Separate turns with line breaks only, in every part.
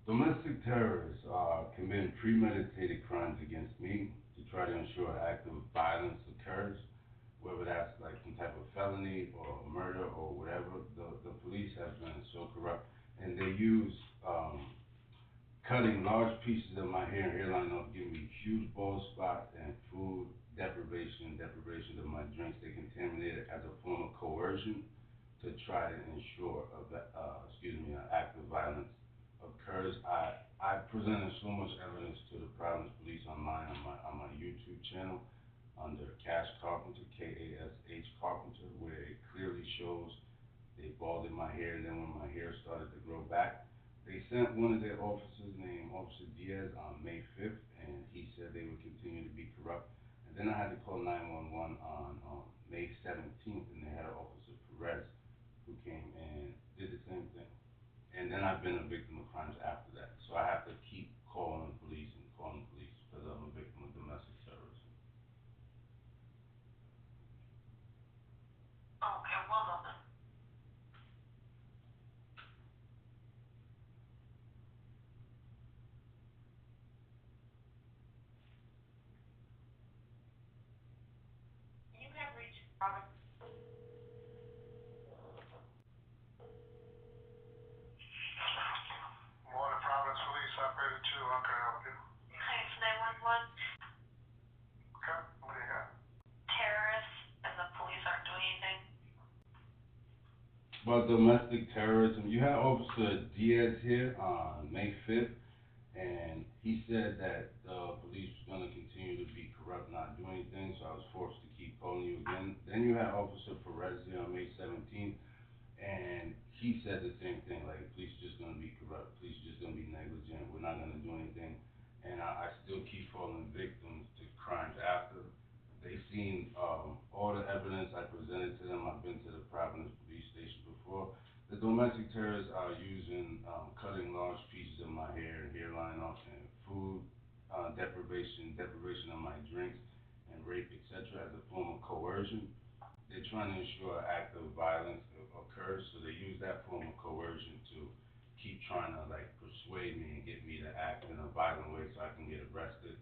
Domestic terrorists commit premeditated crimes against me to try to ensure an act of violence occurs, whether that's like some type of felony or murder or whatever. The police have been so corrupt, and they use cutting large pieces of my hair and hairline off, giving me huge bald spots and food deprivation of my drinks. They contaminate it as a form of coercion to try to ensure an act of violence occurs. I presented so much evidence to the Providence Police online on my YouTube channel under Cash Carpenter, Kash Carpenter, where it clearly shows they balded my hair, and then when my hair started to grow back, they sent one of their officers named Officer Diaz on May 5th, and he said they would continue to be corrupt. And then I had to call 911 on May 17th, and they had Officer Perez who came and did the same thing. And then I've been a victim of crimes after that. So I have to keep calling police because I'm a victim of domestic terrorism.
Okay, one moment. You have reached Robert.
Morning, Providence Police, operator 2, how can I help you?
Hi, it's 911.
Okay, what do you got?
Terrorists and the police aren't doing anything.
About domestic terrorism, you had Officer Diaz here on May 5th, and he said that the police was going to continue to be corrupt, not do anything, so I was forced to keep calling you again. Then you had Officer Perez here on May 17th, and he said the same thing, like, police are just going to be corrupt, police are just going to be negligent, we're not going to do anything. And I still keep falling victims to crimes after. They've seen all the evidence I presented to them. I've been to the Providence Police Station before. The domestic terrorists are using cutting large pieces of my hair and hairline off, and food deprivation of my drinks, and rape, etc., as a form of coercion. They're trying to ensure an act of violence occurs, so they use that form of coercion to keep trying to like persuade me and get me to act in a violent way so I can get arrested,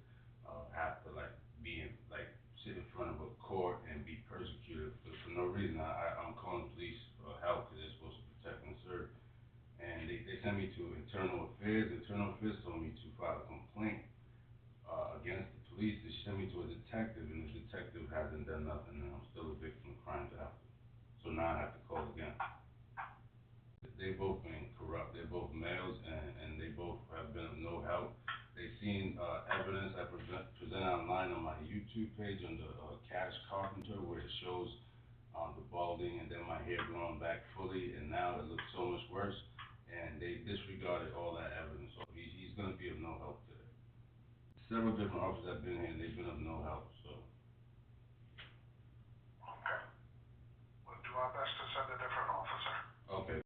have to like be in like sit in front of a court and be persecuted for no reason. I'm calling police for help because they're supposed to protect and serve. And they sent me to Internal Affairs. Internal Affairs told me to file a complaint against the police. They sent me to a detective, and the detective hasn't done nothing, and I'm still a victim of crimes after. So now I have to call again. They both been corrupt. They're both males, and they both have been of no help. They've seen evidence I present online on my YouTube page under Cash Carpenter, where it shows the balding and then my hair growing back fully, and now it looks so much worse. And they disregarded all that evidence. So he's going to be of no help today. Several different officers have been here, and they've been of no help. So
Okay. We'll do our best to